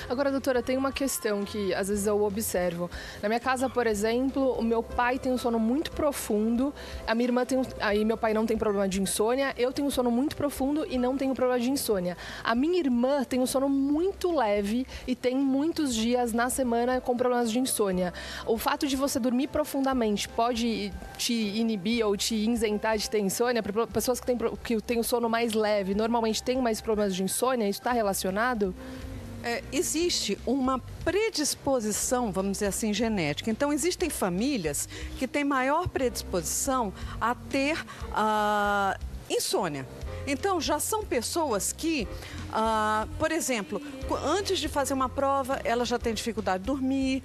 Agora, doutora, tem uma questão que às vezes eu observo. Na minha casa, por exemplo, o meu pai tem um sono muito profundo, a minha irmã tem aí meu pai não tem problema de insônia, eu tenho um sono muito profundo e não tenho problema de insônia. A minha irmã tem um sono muito leve e tem muitos dias na semana com problemas de insônia. O fato de você dormir profundamente pode te inibir ou te isentar de ter insônia? Pessoas que têm o sono mais leve normalmente têm mais problemas de insônia? Isso está relacionado? Existe uma predisposição, vamos dizer assim, genética. Então, existem famílias que têm maior predisposição a ter insônia. Então, já são pessoas que, por exemplo, antes de fazer uma prova, ela já tem dificuldade de dormir.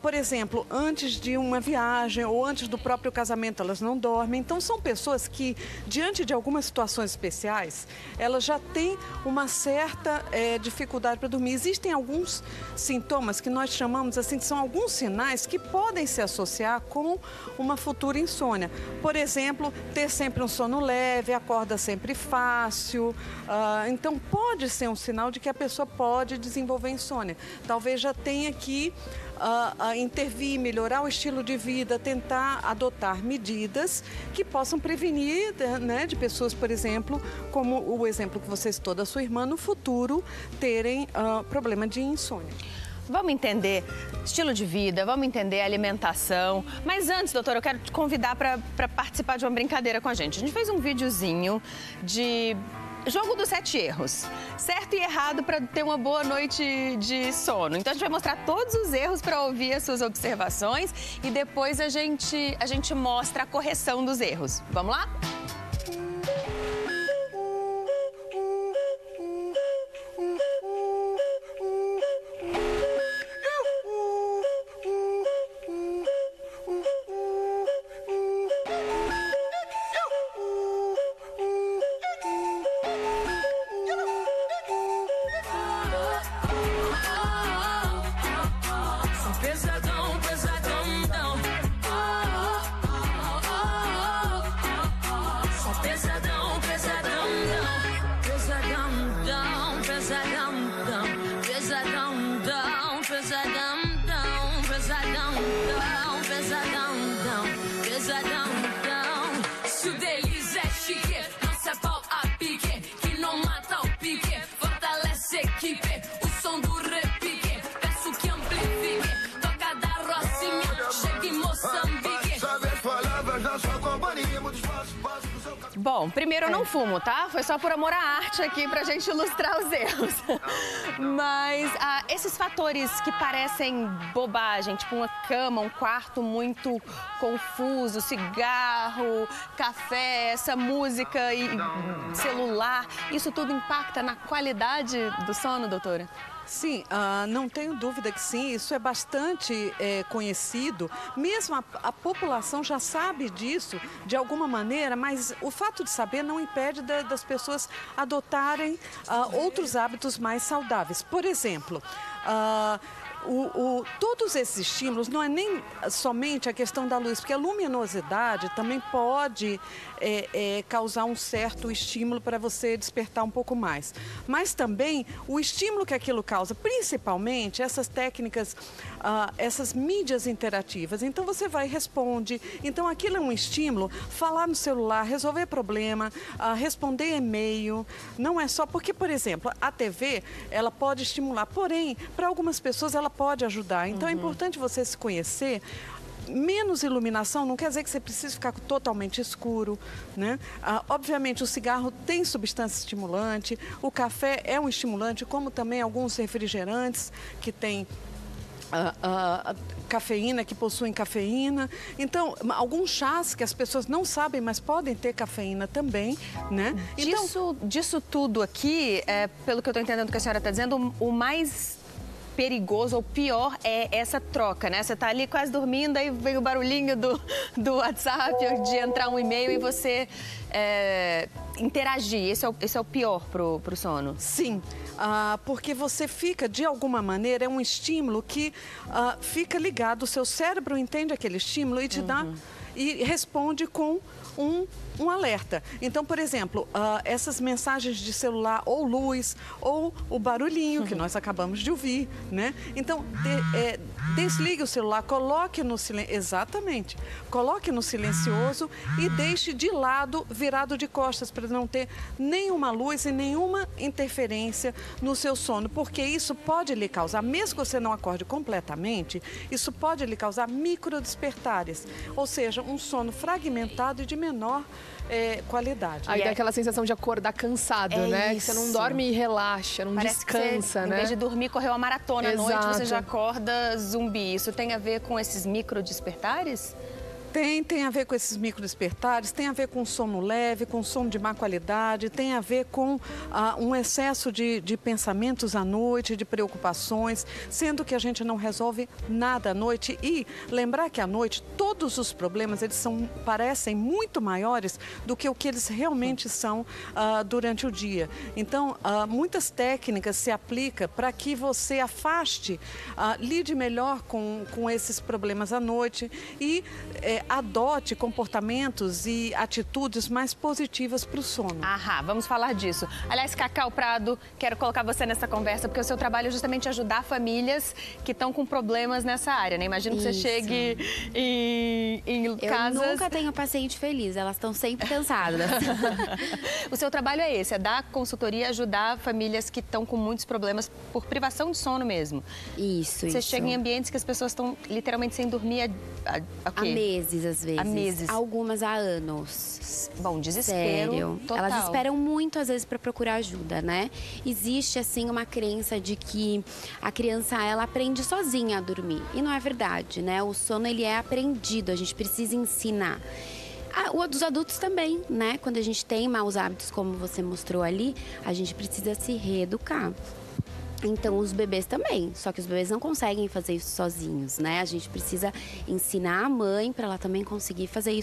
Por exemplo, antes de uma viagem ou antes do próprio casamento, elas não dormem. Então, são pessoas que, diante de algumas situações especiais, elas já têm uma certa dificuldade para dormir. Existem alguns sintomas que nós chamamos assim, que são alguns sinais que podem se associar com uma futura insônia. Por exemplo, ter sempre um sono leve, acorda sempre fácil. Então, pode ser um sinal de que a pessoa pode desenvolver insônia. Talvez já tenha que intervir, melhorar o estilo de vida, tentar adotar medidas que possam prevenir, né, de pessoas, por exemplo, como o exemplo que você citou da sua irmã, no futuro terem problema de insônia. Vamos entender estilo de vida, vamos entender alimentação. Mas antes, doutora, eu quero te convidar para participar de uma brincadeira com a gente. A gente fez um videozinho de jogo dos 7 erros. Certo e errado para ter uma boa noite de sono. Então a gente vai mostrar todos os erros para ouvir as suas observações e depois a gente mostra a correção dos erros. Vamos lá? Bom, primeiro eu não fumo, tá? Foi só por amor à arte aqui pra gente ilustrar os erros. Mas esses fatores que parecem bobagem, tipo uma cama, um quarto muito confuso, cigarro, café, essa música e celular, isso tudo impacta na qualidade do sono, doutora? Sim, não tenho dúvida que sim, isso é bastante conhecido. Mesmo a população já sabe disso de alguma maneira, mas o fato de saber não impede das pessoas adotarem outros hábitos mais saudáveis. Por exemplo, todos esses estímulos, não é nem somente a questão da luz, porque a luminosidade também pode causar um certo estímulo para você despertar um pouco mais. Mas também o estímulo que aquilo causa, principalmente essas técnicas, essas mídias interativas. Então você vai e responde. Então aquilo é um estímulo, falar no celular, resolver problema, responder e-mail. Não é só porque, por exemplo, a TV, ela pode estimular, porém, para algumas pessoas ela pode ajudar. Então é importante você se conhecer. Menos iluminação não quer dizer que você precisa ficar totalmente escuro, né? Obviamente o cigarro tem substância estimulante, o café é um estimulante, como também alguns refrigerantes que têm cafeína, que possuem cafeína. Então, alguns chás que as pessoas não sabem, mas podem ter cafeína também, né? Disso tudo aqui, pelo que eu estou entendendo que a senhora está dizendo, o mais perigoso ou pior é essa troca, né? Você tá ali quase dormindo, aí vem o barulhinho do WhatsApp, de entrar um e-mail e você interagir. Esse é o pior pro sono? Sim, porque você fica, de alguma maneira, é um estímulo que fica ligado, o seu cérebro entende aquele estímulo e te dá... e responde com um alerta. Então, por exemplo, essas mensagens de celular, ou luz, ou o barulhinho que nós acabamos de ouvir, né? Então, desligue o celular, coloque no silêncio, exatamente, coloque no silencioso e deixe de lado, virado de costas, para não ter nenhuma luz e nenhuma interferência no seu sono, porque isso pode lhe causar, mesmo que você não acorde completamente, isso pode lhe causar microdespertares, ou seja, um sono fragmentado e de menor qualidade. Aí dá aquela sensação de acordar cansado, né? Que você não dorme e relaxa, não Parece descansa, que você, né? Em vez de dormir, correu uma maratona à noite, Exato. você já acorda zumbi. Isso tem a ver com esses microdespertares? Tem a ver com esses microdespertares, tem a ver com sono leve, com sono de má qualidade, tem a ver com um excesso de pensamentos à noite, de preocupações, sendo que a gente não resolve nada à noite. E lembrar que à noite todos os problemas parecem muito maiores do que o que eles realmente são durante o dia. Então, muitas técnicas se aplicam para que você afaste, lide melhor com esses problemas à noite e adote comportamentos e atitudes mais positivas para o sono. Aham, vamos falar disso. Aliás, Cacau Prado, quero colocar você nessa conversa, porque o seu trabalho é justamente ajudar famílias que estão com problemas nessa área, né? Imagino que você chegue em casas... Eu nunca tenho paciente feliz, elas estão sempre cansadas. O seu trabalho é esse, é dar consultoria, ajudar famílias que estão com muitos problemas por privação de sono mesmo. Isso. Você chega em ambientes que as pessoas estão literalmente sem dormir há meses, às vezes. Há meses. Algumas há anos. Bom, desespero. Sério. Total. Elas esperam muito, às vezes, para procurar ajuda, né? Existe, assim, uma crença de que a criança, ela aprende sozinha a dormir. E não é verdade, né? O sono, ele é aprendido, a gente precisa ensinar. O dos adultos também, né? Quando a gente tem maus hábitos, como você mostrou ali, a gente precisa se reeducar. Então, os bebês também, só que os bebês não conseguem fazer isso sozinhos, né? A gente precisa ensinar a mãe para ela também conseguir fazer isso.